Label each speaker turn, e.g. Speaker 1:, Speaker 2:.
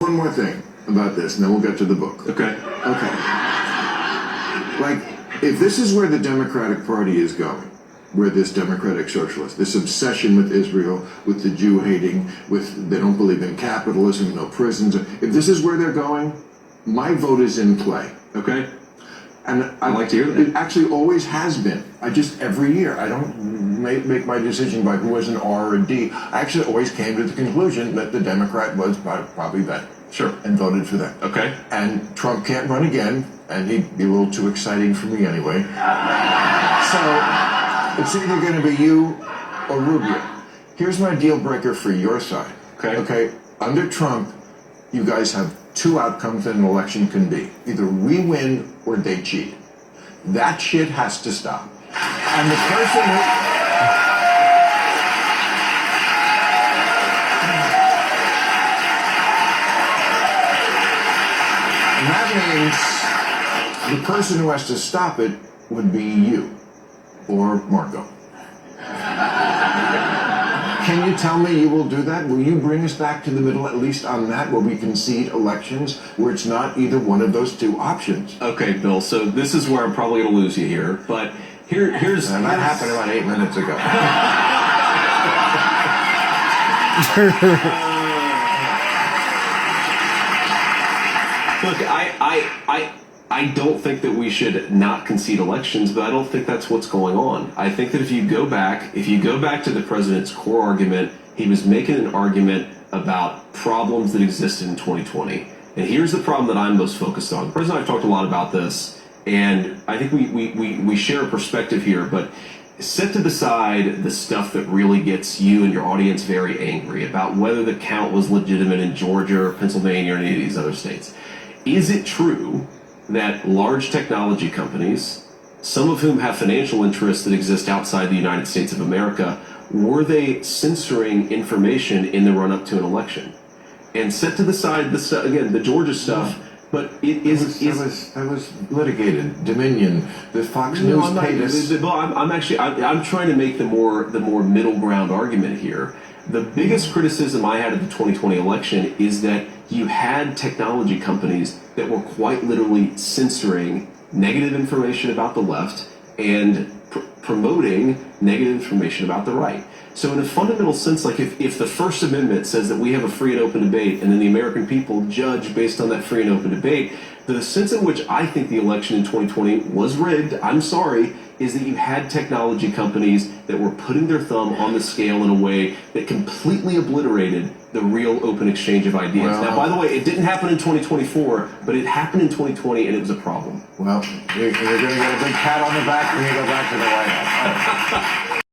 Speaker 1: One more thing about this, and then we'll get to the book.
Speaker 2: Okay.
Speaker 1: Okay. Like, if this is where the Democratic Party is going, where this democratic socialist, this obsession with Israel, with the Jew hating, with they don't believe in capitalism, no prisons, if this is where they're going, my vote is in play.
Speaker 2: Okay.
Speaker 1: And
Speaker 2: I'd like to hear that.
Speaker 1: It actually always has been. I just, every year, I don't make my decision by who was an R or a D. I actually always came to the conclusion that the Democrat was probably that.
Speaker 2: Sure.
Speaker 1: And voted for that.
Speaker 2: Okay.
Speaker 1: And Trump can't run again, and he'd be a little too exciting for me anyway. So it's either going to be you or Rubio. Here's my deal breaker for your side.
Speaker 2: Okay.
Speaker 1: Okay. Under Trump, you guys have two outcomes that an election can be. Either we win or they cheat. That shit has to stop. And the person who... And that means the person who has to stop it would be you or Marco. Can you tell me you will do that? Will you bring us back to the middle, at least on that, where we concede elections, where it's not either one of those two options?
Speaker 2: Okay, Bill, so this is where I'm probably going to lose you here, but here's...
Speaker 1: And that happened about 8 minutes ago.
Speaker 2: Look, I don't think that we should not concede elections, but I don't think that's what's going on. I think that if you go back to the president's core argument, he was making an argument about problems that existed in 2020. And here's the problem that I'm most focused on. The president and I have talked a lot about this, and I think we share a perspective here, but set to the side the stuff that really gets you and your audience very angry about whether the count was legitimate in Georgia or Pennsylvania or any of these other states. Is it true that large technology companies, some of whom have financial interests that exist outside the United States of America, were they censoring information in the run-up to an election? And set to the side the stuff, again, the Georgia stuff, but that
Speaker 1: was litigated. Dominion, the Fox News paid us.
Speaker 2: I'm trying to make the more middle ground argument here. The biggest criticism I had of the 2020 election is that you had technology companies that were quite literally censoring negative information about the left and promoting negative information about the right. So in a fundamental sense, like if the First Amendment says that we have a free and open debate and then the American people judge based on that free and open debate, the sense in which I think the election in 2020 was rigged, I'm sorry, is that you had technology companies that were putting their thumb on the scale in a way that completely obliterated the real open exchange of ideas.
Speaker 1: Well,
Speaker 2: now, by the way, it didn't happen in 2024, but it happened in 2020, and it was a problem.
Speaker 1: Well, you're going to get a big pat on the back when you go back to the White House.